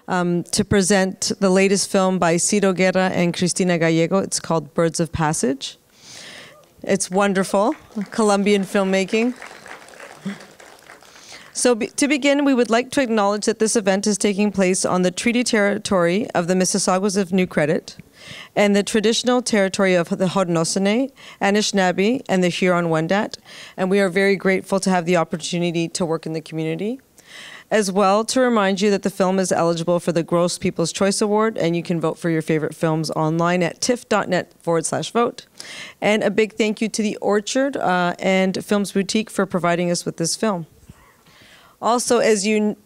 to present the latest film by Ciro, Guerra, and Cristina Gallego. It's called Birds of Passage. It's wonderful, Colombian filmmaking. So to begin, we would like to acknowledge that this event is taking place on the treaty territory of the Mississaugas of New Credit and the traditional territory of the Haudenosaunee, Anishinaabe, and the Huron-Wendat. And we are very grateful to have the opportunity to work in the community. As well, to remind you that the film is eligible for the Gross People's Choice Award, and you can vote for your favorite films online at tiff.net/vote. And a big thank you to the Orchard and Films Boutique for providing us with this film. Also, as you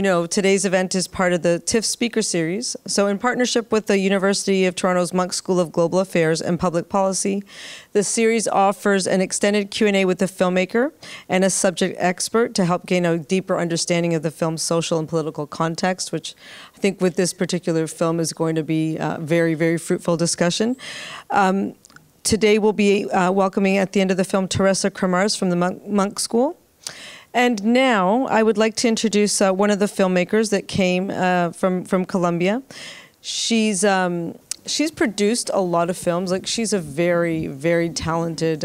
know, today's event is part of the TIFF Speaker Series. So in partnership with the University of Toronto's Munk School of Global Affairs and Public Policy, the series offers an extended Q&A with the filmmaker and a subject expert to help gain a deeper understanding of the film's social and political context, which I think with this particular film is going to be a very, very fruitful discussion. Today we'll be welcoming at the end of the film Teresa Kramer from the Munk School. And now I would like to introduce one of the filmmakers that came from Colombia. She's produced a lot of films. Like, she's a very, very talented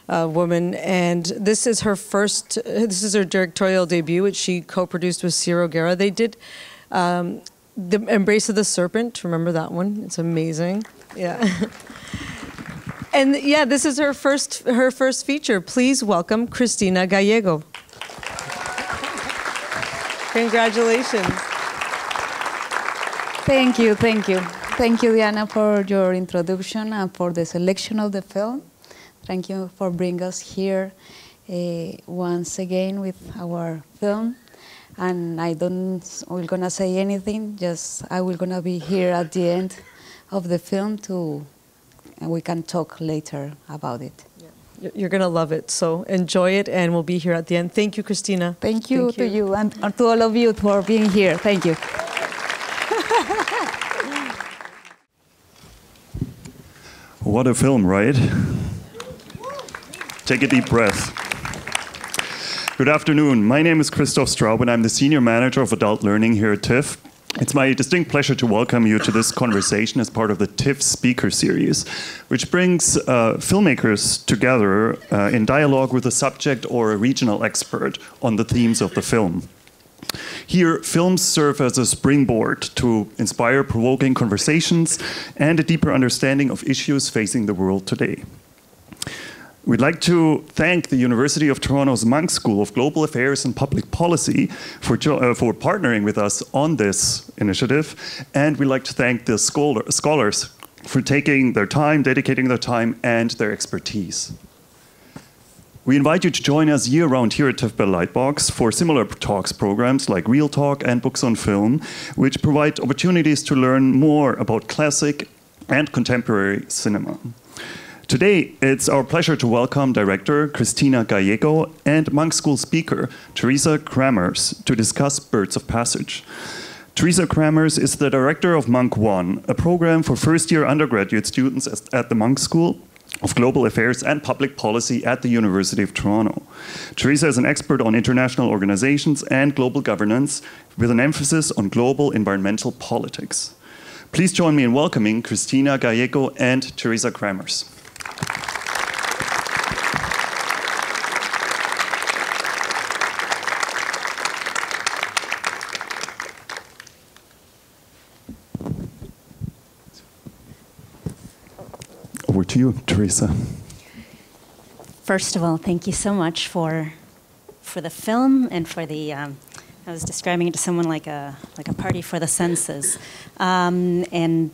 woman, and this is her directorial debut, which she co-produced with Ciro, Guerra. They did The Embrace of the Serpent. Remember that one? It's amazing. Yeah. And yeah, this is her first feature. Please welcome Cristina Gallego. Congratulations. Thank you, thank you. Thank you, Diana, for your introduction and for the selection of the film. Thank you for bringing us here once again with our film. And we're gonna say anything, I will gonna be here at the end of the film and we can talk later about it. You're going to love it, so enjoy it, and we'll be here at the end. Thank you, Cristina. Thank you to you and to all of you for being here. Thank you. What a film, right? Take a deep breath. Good afternoon. My name is Christoph Straub, and I'm the Senior Manager of Adult Learning here at TIFF. It's my distinct pleasure to welcome you to this conversation as part of the TIFF Speaker Series, which brings filmmakers together in dialogue with a subject or a regional expert on the themes of the film. Here, films serve as a springboard to inspire provoking conversations and a deeper understanding of issues facing the world today. We'd like to thank the University of Toronto's Munk School of Global Affairs and Public Policy for partnering with us on this initiative. And we'd like to thank the scholars for taking their time, dedicating their time, and their expertise. We invite you to join us year-round here at TIFF Bell Lightbox for similar talks programs like Real Talk and Books on Film, which provide opportunities to learn more about classic and contemporary cinema. Today, it's our pleasure to welcome director Cristina Gallego and Munk School speaker Teresa Kramer to discuss Birds of Passage. Teresa Kramer is the director of Munk One, a program for first-year undergraduate students at the Munk School of Global Affairs and Public Policy at the University of Toronto. Teresa is an expert on international organizations and global governance with an emphasis on global environmental politics. Please join me in welcoming Cristina Gallego and Teresa Kramer. Over to you, Teresa. First of all, thank you so much for the film and for the. I was describing it to someone like a party for the senses, and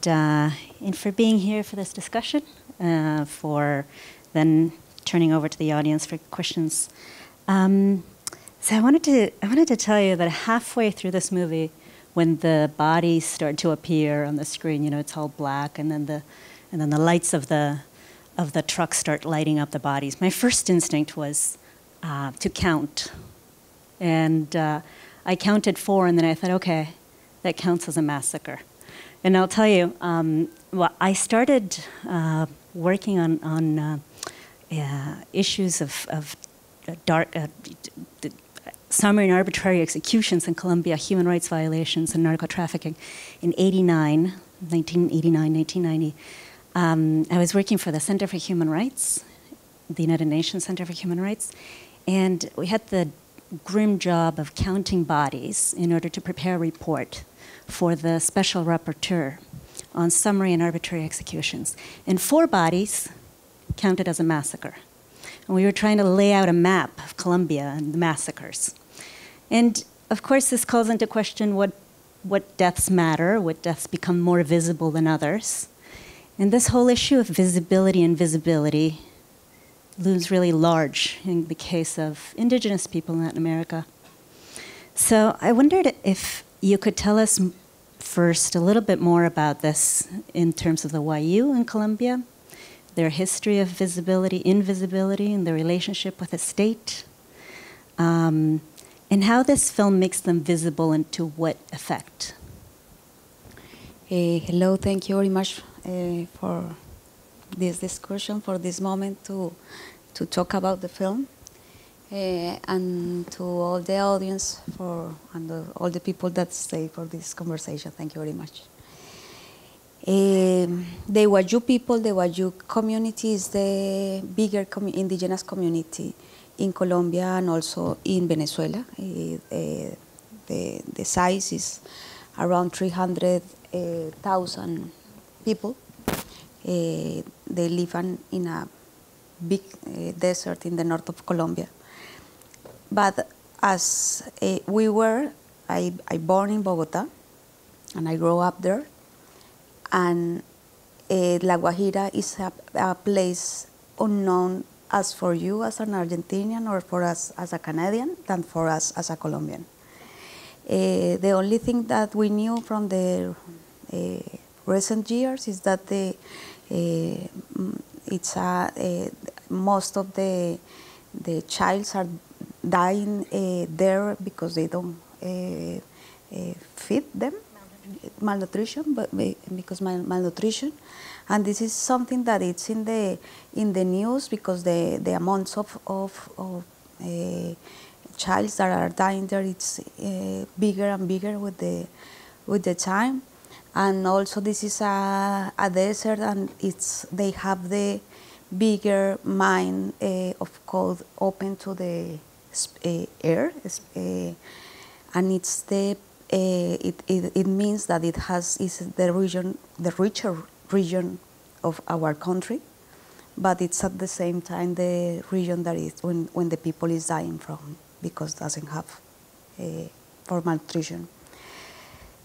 for being here for this discussion, for then turning over to the audience for questions. So I wanted to tell you that halfway through this movie, when the bodies start to appear on the screen, you know, it's all black, and then the lights of the truck start lighting up the bodies. My first instinct was to count, and I counted 4, and then I thought, okay, that counts as a massacre. And I'll tell you, well, I started working on issues of dark summary and arbitrary executions in Colombia, human rights violations, and narco-trafficking in 1989, 1990. I was working for the Center for Human Rights, the United Nations Center for Human Rights, and we had the grim job of counting bodies in order to prepare a report for the special rapporteur on summary and arbitrary executions. And 4 bodies counted as a massacre. And we were trying to lay out a map of Colombia and the massacres. And of course, this calls into question what deaths matter, what deaths become more visible than others. And this whole issue of visibility and visibility looms really large in the case of indigenous people in Latin America. So I wondered if you could tell us first a little bit more about this in terms of the Wayuu in Colombia, their history of visibility, invisibility, and their relationship with the state, and how this film makes them visible and to what effect. Hello, thank you very much for this discussion, for this moment to talk about the film, and to all the audience and all the people that stay for this conversation. Thank you very much. The Wayuu people, the Wayuu community is the bigger indigenous community in Colombia and also in Venezuela. The size is around 300,000 people. They live in a big desert in the north of Colombia. But as I born in Bogota, and I grew up there. And La Guajira is a place unknown as for you as an Argentinian or for us as a Canadian than for us as a Colombian. The only thing that we knew from the recent years is that most of the childs are dying there because they don't feed them. Malnutrition, but because malnutrition, and this is something that it's in the news because the amounts of childs that are dying there, it's bigger and bigger with the time, and also this is a desert, and they have the bigger mine of coal open to the air, and it's it means that is the richer region of our country, but it's at the same time the region that is when the people is dying from because doesn't have for malnutrition.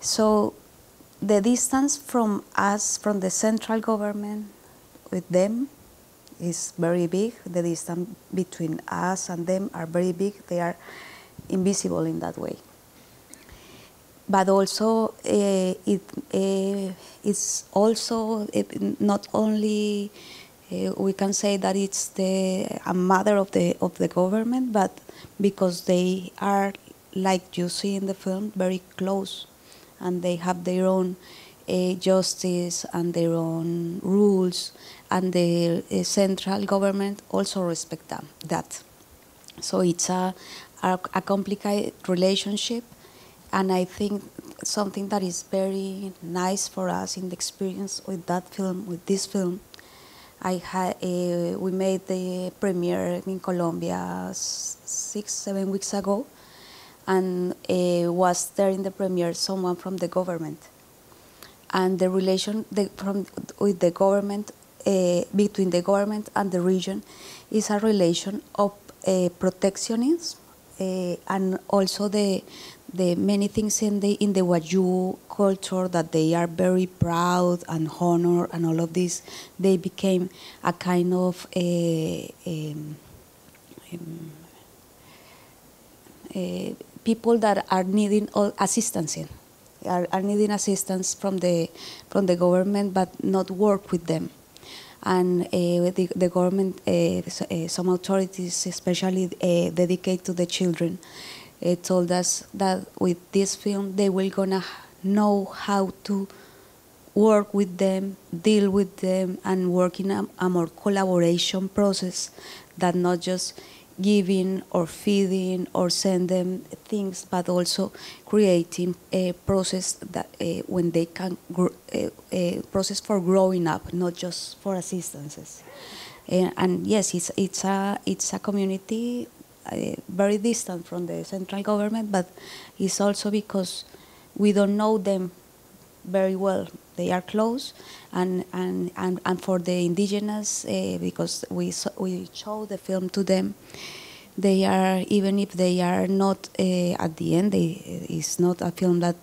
So the distance from us, from the central government with them is very big. The distance between us and them are very big. They are invisible in that way. But also, it's also not only we can say that it's a matter of the government, but because they are, like you see in the film, very close, and they have their own justice and their own rules, and the central government also respect that. So it's a complicated relationship. And I think something that is very nice for us in the experience with that film, with this film, we made the premiere in Colombia 6-7 weeks ago, and was there in the premiere someone from the government, and the relation with the government, between the government and the region, is a relation of protectionism, and also the many things in the Wayuu culture that they are very proud and honor and all of this. They became a kind of people that are needing assistance are needing assistance from the government, but not work with them. And the government, some authorities, especially dedicated to the children, told us that with this film they will gonna know how to work with them, deal with them, and work in a more collaboration process that not just giving or feeding or send them things, but also creating a process that when they can a process for growing up, not just for assistances. And yes, it's a community very distant from the central government, but it's also because we don't know them very well. They are close, and for the indigenous, because we show the film to them, they are, even if they are not at the end, it's not a film that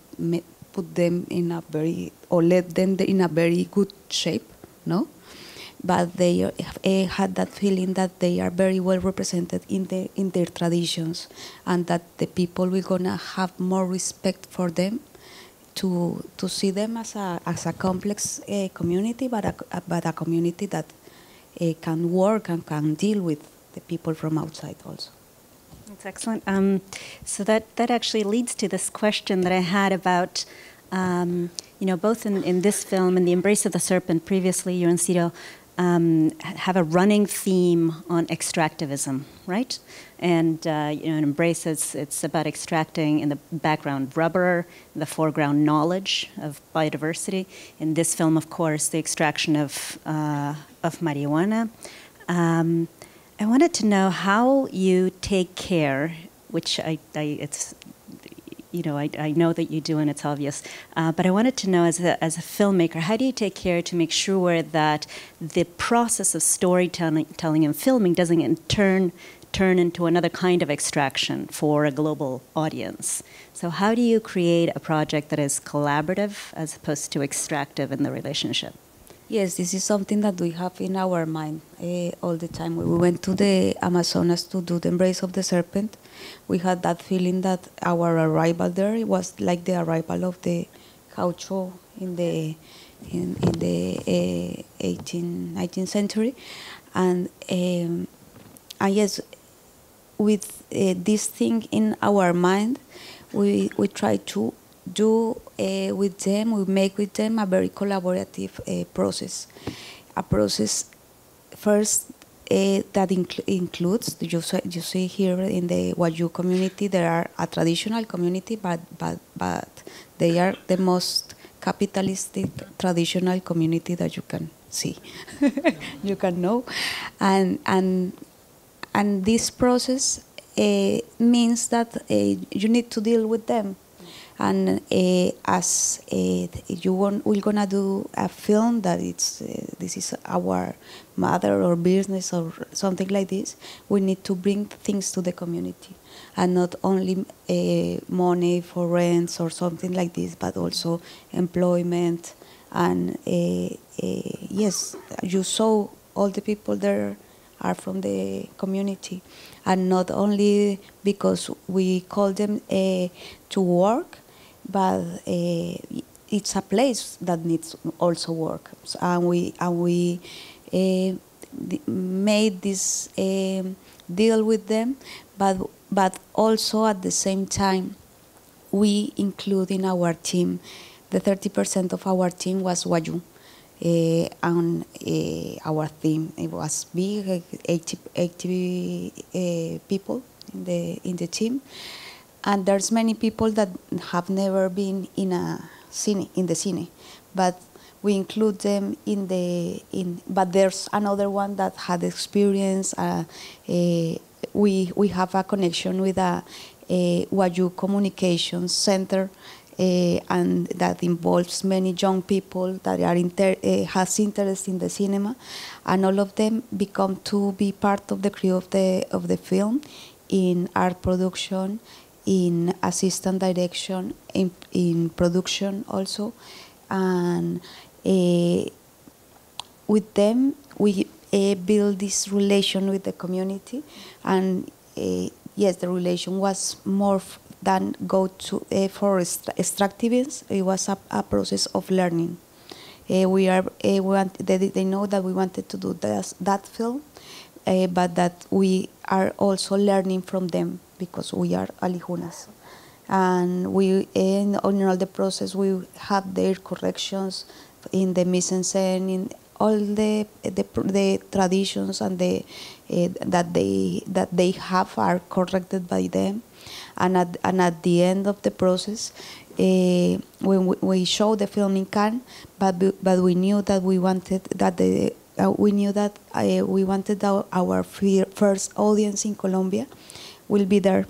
put them in a very, or led them in a very good shape, no? But they had that feeling that they are very well represented in their traditions, and that the people will gonna have more respect for them, to see them as a complex community, but a community that can work and can deal with the people from outside also. That's excellent. So that actually leads to this question that I had about, both in this film and The Embrace of the Serpent, previously you and Ciro have a running theme on extractivism, right? And in Embrace, it's about extracting in the background rubber, in the foreground knowledge of biodiversity. In this film, of course, the extraction of marijuana. I wanted to know how you take care, which I know that you do, and it's obvious. But I wanted to know, as a filmmaker, how do you take care to make sure that the process of storytelling and filming doesn't in turn into another kind of extraction for a global audience? So how do you create a project that is collaborative as opposed to extractive in the relationship? Yes, this is something that we have in our mind all the time. When we went to the Amazonas to do The Embrace of the Serpent, we had that feeling that our arrival there was like the arrival of the gaucho in the 19th century, and yes, with this thing in our mind, we try to do with them, we make with them a very collaborative process. A process first that includes, you see here in the Wayuu community, there are a traditional community, but they are the most capitalistic traditional community that you can see, you can know, and this process means that you need to deal with them. And as we're gonna do a film that this is our mother or business or something like this, we need to bring things to the community, and not only money for rents or something like this, but also employment. And yes, you saw all the people there are from the community, and not only because we call them to work, but it's a place that needs also work. So, and we made this deal with them, but also at the same time, we include in our team, the 30% of our team was Wayuu. And our theme, it was big, 80 people in the team, and there's many people that have never been in the cine, but we include them but there's another one that had experience. We have a connection with a Wayuu Communications Center, and that involves many young people that are has interest in the cinema, and all of them become to be part of the crew of the film, in art production, in assistant direction, in production also, and with them we build this relation with the community, and yes, the relation was more than go to for extractivism. It was a process of learning. They know that we wanted to do that film, but that we are also learning from them because we are alihunas. And we, in all the process, we have their corrections in the mise en scène, all the traditions and that they have are corrected by them, and at the end of the process, when we showed the film in Cannes, but we knew that we wanted that we wanted our first audience in Colombia will be them.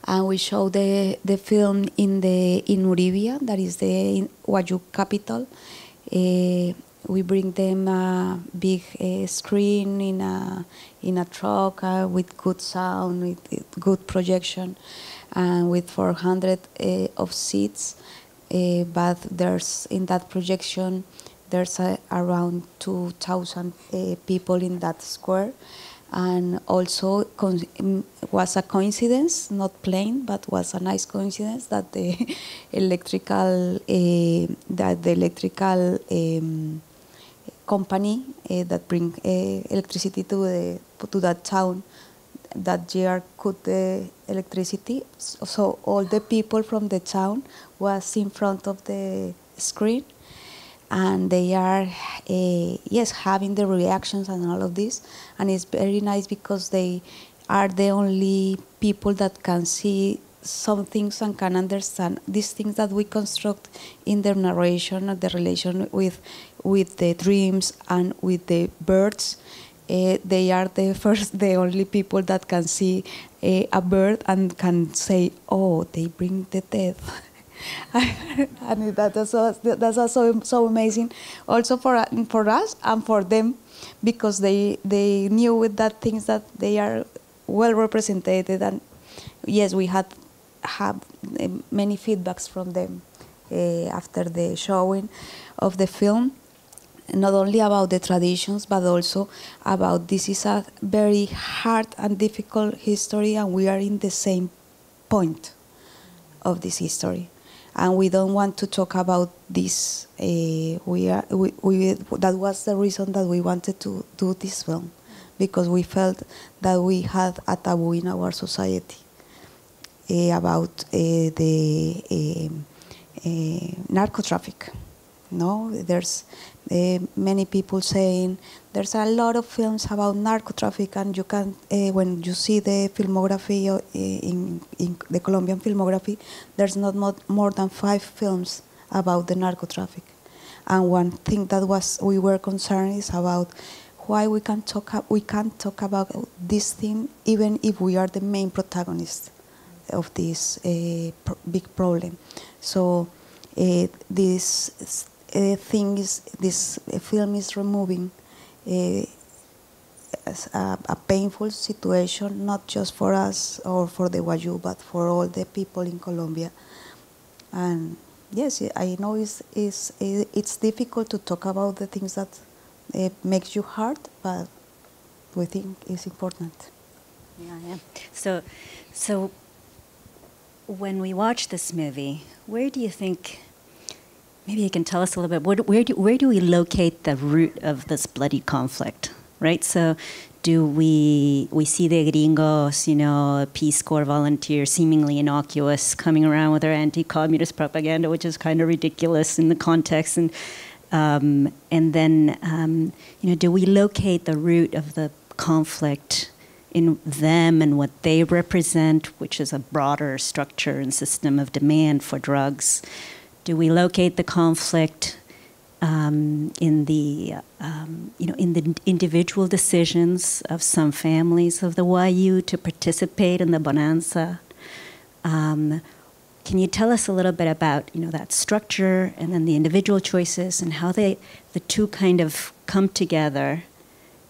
And we showed the film in Uribia, that is the Wayuu capital. We bring them a big screen in a truck with good sound, with good projection, and with 400 of seats. But there's in that projection, there's around 2,000 people in that square. And also was a coincidence, not plain, but was a nice coincidence that the electrical company that bring electricity to that town that year cut the electricity. So all the people from the town was in front of the screen. And they are, having the reactions and all of this. And it's very nice because they are the only people that can see some things and can understand these things that we construct in their narration, the relation with the dreams and with the birds. They are the only people that can see a bird and can say, oh, they bring the death. And that's also so amazing, also for us and for them, because they knew with that things that they are well represented. And yes, we have many feedbacks from them after the showing of the film, not only about the traditions, but also about this is a very hard and difficult history, and we are in the same point of this history. And we don't want to talk about this. That was the reason that we wanted to do this film, because we felt that we had a taboo in our society about the narco traffic. No, there's many people saying there's a lot of films about narco traffic, and you can when you see the filmography in the Colombian filmography, there's not more than 5 films about the narco traffic. And one thing that we were concerned is about why we can't talk about this theme even if we are the main protagonist of this big problem. So this film is removing a painful situation, not just for us or for the Wayuu, but for all the people in Colombia. And yes, I know it's difficult to talk about the things that makes you hard, but we think it's important. Yeah. So when we watch this movie, where do you think? Maybe you can tell us a little bit. Where do we locate the root of this bloody conflict, right? So, do we see the gringos, Peace Corps volunteers, seemingly innocuous, coming around with their anti-communist propaganda, which is kind of ridiculous in the context, and then do we locate the root of the conflict in them and what they represent, which is a broader structure and system of demand for drugs? Do we locate the conflict in the individual decisions of some families of the Wayuu to participate in the bonanza? Can you tell us a little bit about that structure and then the individual choices and how the two kind of come together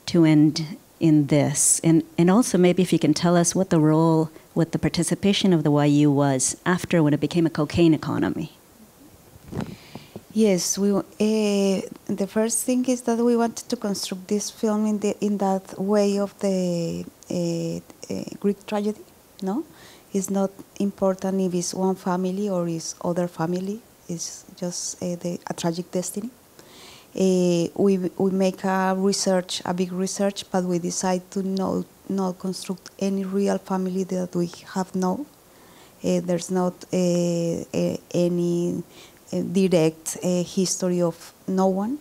to end in this? And also maybe if you can tell us what the participation of the Wayuu was after when it became a cocaine economy. Yes, the first thing is that we wanted to construct this film in that way of the Greek tragedy. No, it's not important if it's one family or it's other family. It's just a tragic destiny. We make a big research, but we decide to not construct any real family that we have known. There's not any direct history of no one.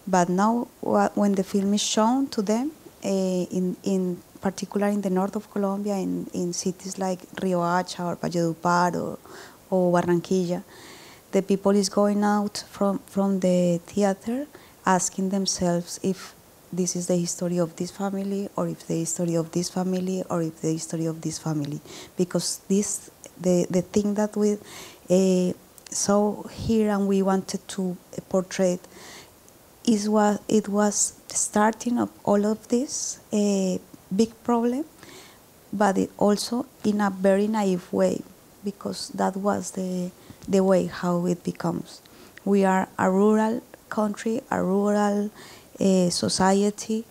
But now, when the film is shown to them, in particular in the north of Colombia, in cities like Riohacha or Valledupar or Barranquilla, the people is going out from the theater asking themselves if this is the history of this family, or if the history of this family, or if the history of this family. Because the thing that we saw here and we wanted to portray is what it was the starting of all of this big problem, but it also in a very naive way, because that was the way how it becomes. We are a rural country, a rural society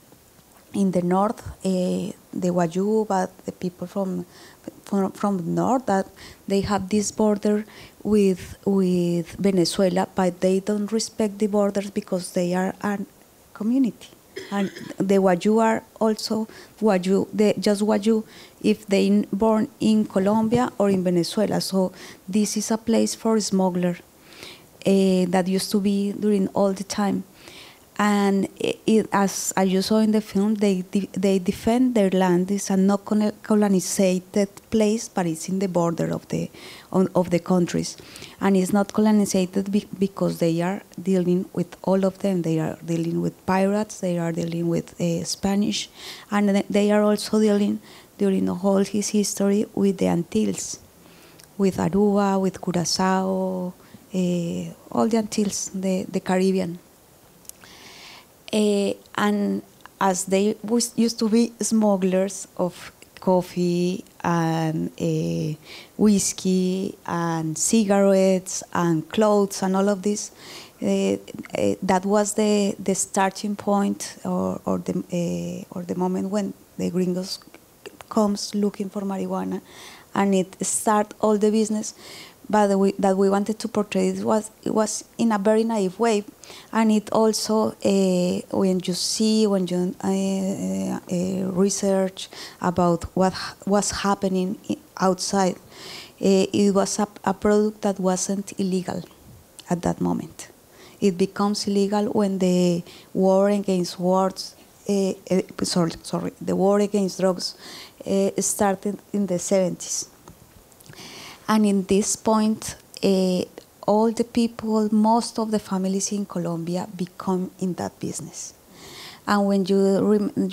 in the north, the Wayuu, but the people from the north, that they have this border with Venezuela, but they don't respect the borders because they are a community. And the Wayuu are also Wayuu, just Wayuu if they born in Colombia or in Venezuela. So this is a place for smuggler that used to be during all the time. And as you saw in the film, they defend their land. It's a not colonized place, but it's in the border of the countries, and it's not colonized because they are dealing with all of them. They are dealing with pirates. They are dealing with Spanish, and they are also dealing during the whole his history with the Antilles, with Aruba, with Curacao, all the Antilles, the Caribbean. And as they used to be smugglers of coffee and whiskey and cigarettes and clothes and all of this, that was the starting point or the moment when the gringos comes looking for marijuana, and it start all the business. But that we wanted to portray it was in a very naive way, and it also when you research about what was happening outside, it was a product that wasn't illegal at that moment. It becomes illegal when the war against the war against drugs started in the 70s. And in this point, all the people, most of the families in Colombia become in that business. And when you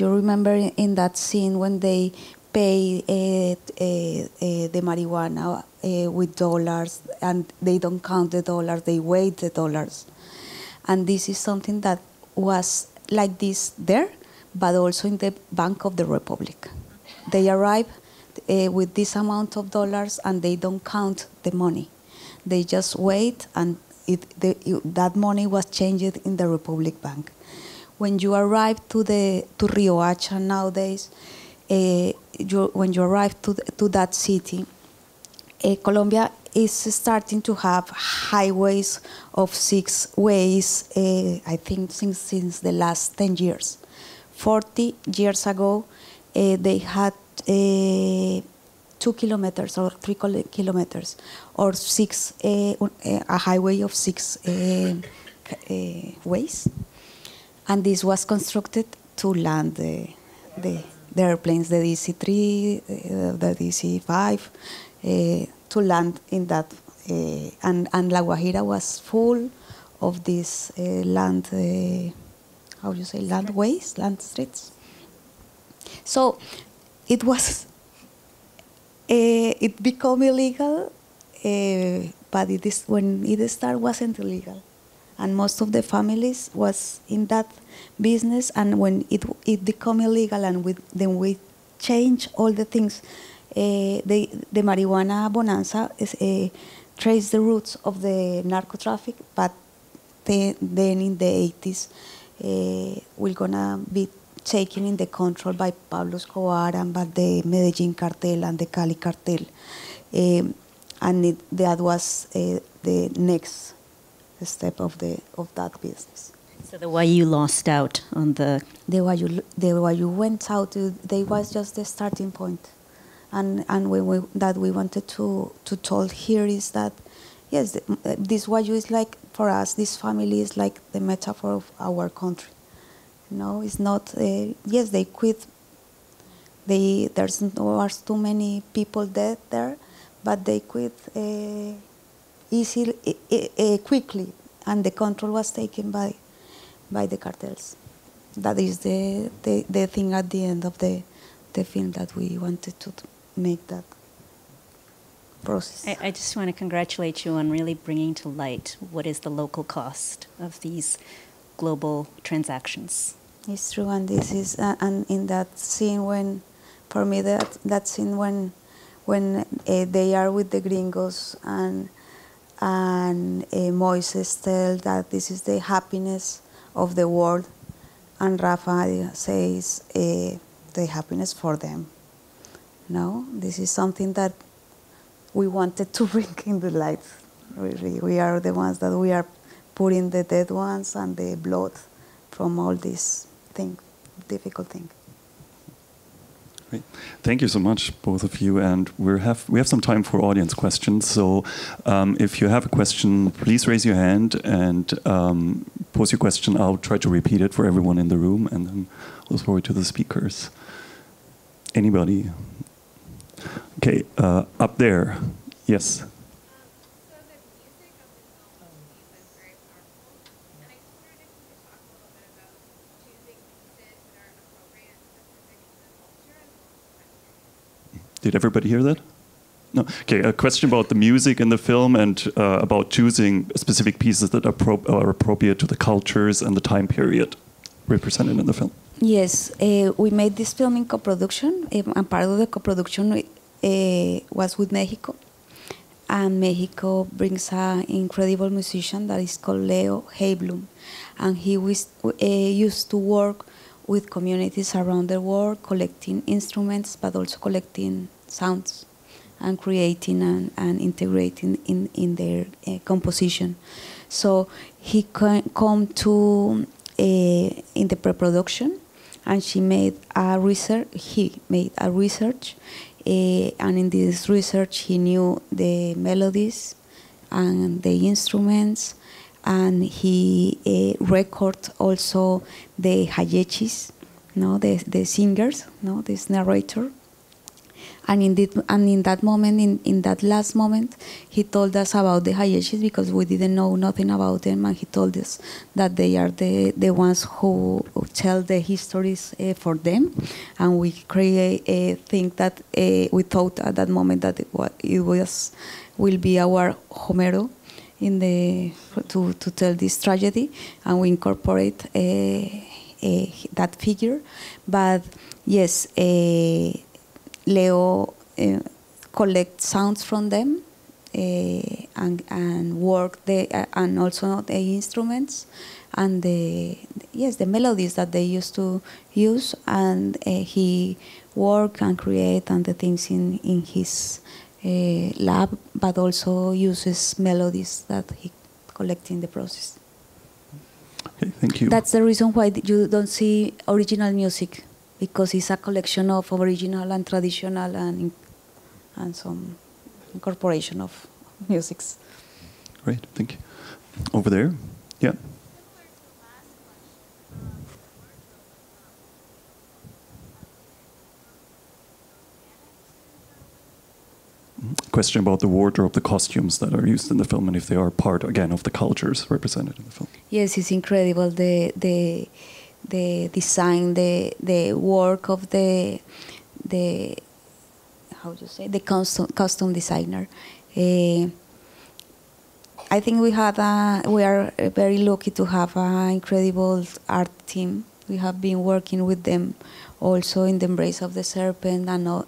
remember in that scene when they pay the marijuana with dollars, and they don't count the dollars, they weigh the dollars. And this is something that was like this there, but also in the Bank of the Republic. They arrive with this amount of dollars, and they don't count the money. They just wait, and that money was changed in the Republic Bank. When you arrive to Riohacha nowadays, when you arrive to that city, Colombia is starting to have highways of 6 ways, I think since the last 10 years. 40 years ago, they had 2 kilometers or 3 kilometers, or a highway of 6 ways, and this was constructed to land the airplanes, the DC-3, the DC-5, to land in that, and La Guajira was full of these land streets. So it was, it became illegal, but when it started, wasn't illegal. And most of the families was in that business, and when it became illegal, and then we change all the things, the marijuana bonanza traced the roots of the narco traffic, but then in the 80s, we're gonna be taken in the control by Pablo Escobar and by the Medellin cartel and the Cali cartel, and that was the next step of that business. So the Wayuu lost out on the Wayuu went out. They was just the starting point, and that we wanted to tell here is that yes, this Wayuu is like, for us, this family is like the metaphor of our country. No, it's not, yes, they quit. There's too many people dead there, but they quit easily, quickly, and the control was taken by the cartels. That is the thing at the end of the film, that we wanted to make that process. I just want to congratulate you on really bringing to light what is the local cost of these global transactions. It's true, and this is and in that scene when, for me, that scene when they are with the gringos and Moises tell that this is the happiness of the world, and Rafa says the happiness for them. No, this is something that we wanted to bring in the light. We are the ones that we are putting the dead ones and the blood from all this difficult thing. Great. Thank you so much, both of you. And we have some time for audience questions. So if you have a question, please raise your hand and pose your question. I'll try to repeat it for everyone in the room, and then I'll forward to the speakers. Anybody? Okay, up there. Yes. Did everybody hear that? No. Okay, a question about the music in the film and about choosing specific pieces that are appropriate to the cultures and the time period represented in the film. Yes, we made this film in co-production, and part of the co-production was with Mexico. And Mexico brings an incredible musician that is called Leo Heiblum, and he used to work with communities around the world, collecting instruments, but also collecting sounds and creating and integrating in their composition. So he come to in the pre-production, and he made a research, and in this research he knew the melodies and the instruments, and he recorded also the hayechis, the singers, this narrator. And in that moment, in that last moment, he told us about the hayechis, because we didn't know nothing about them, and he told us that they are the ones who tell the histories for them. And we think that we thought at that moment that it will be our Homero to tell this tragedy, and we incorporate that figure. But yes, Leo collect sounds from them and work and also the instruments and the melodies that they used to use, and he work and create and the things in his lab, but also uses melodies that he collect in the process. Okay, thank you. That's the reason why you don't see original music, because it's a collection of original and traditional and some incorporation of musics. Great, thank you. Over there, yeah. Question about the wardrobe, the costumes that are used in the film, and if they are part, again, of the cultures represented in the film. Yes, it's incredible, the design, the work of the how do you say, the costume designer. I think we are very lucky to have an incredible art team. We have been working with them also in the Embrace of the Serpent, and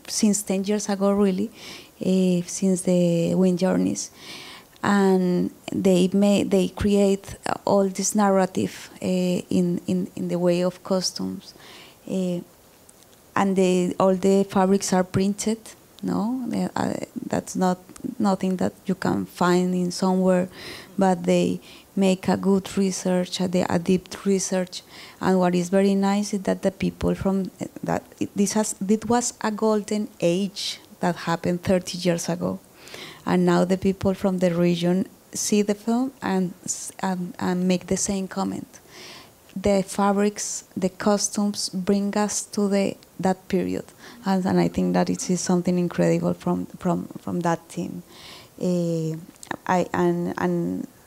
since 10 years ago, really, since the Wind Journeys. And they create all this narrative in the way of costumes, and all the fabrics are printed. That's nothing that you can find in somewhere, but they make a good research, a deep research. And what is very nice is that the people from that it was a golden age that happened 30 years ago. and now the people from the region see the film and make the same comment. The fabrics, the costumes bring us to that period, and I think that it is something incredible from that team.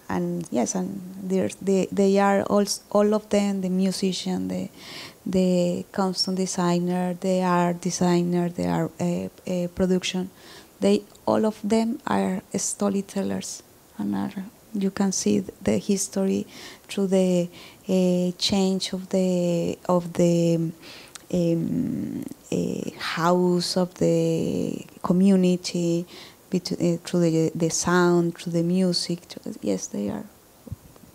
And yes, and they are all of them, the musician, the costume designer, the art designer, the art production. All of them are storytellers, and you can see the history through the change of the house of the community, through the sound, through the music. Yes, they are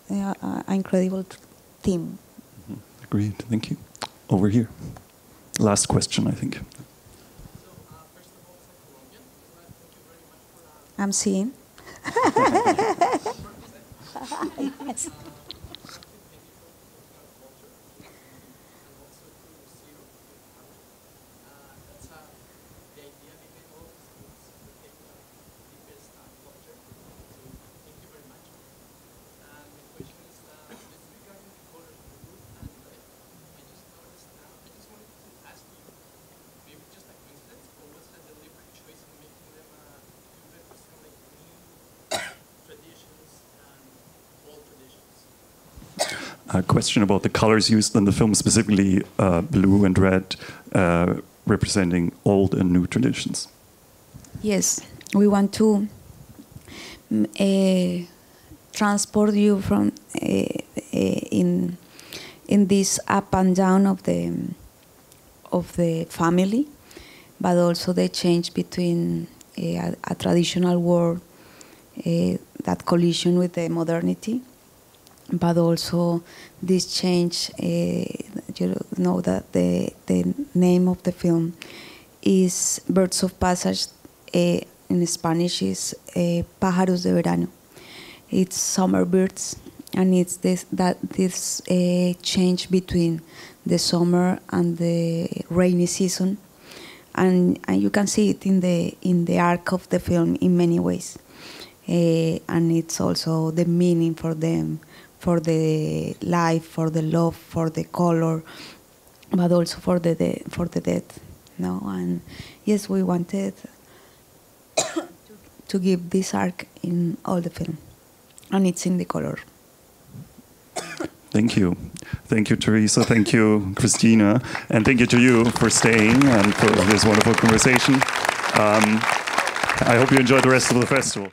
an incredible team. Agreed. Thank you. Over here. Last question, I think. I'm seeing. Yes. A question about the colors used in the film, specifically blue and red, representing old and new traditions. Yes, we want to transport you from in this up and down of the family, but also the change between a traditional world, that collision with the modernity. But also this change, you know that the name of the film is Birds of Passage. In Spanish is Pájaros de Verano. It's summer birds, and it's this change between the summer and the rainy season, and you can see it in the arc of the film in many ways, and it's also the meaning for them, for the life, for the love, for the color, but also for the death. No, and yes, we wanted to give this arc in all the film, and it's in the color. Thank you. Thank you, Teresa. Thank you, Cristina. And thank you to you for staying and for this wonderful conversation. I hope you enjoy the rest of the festival.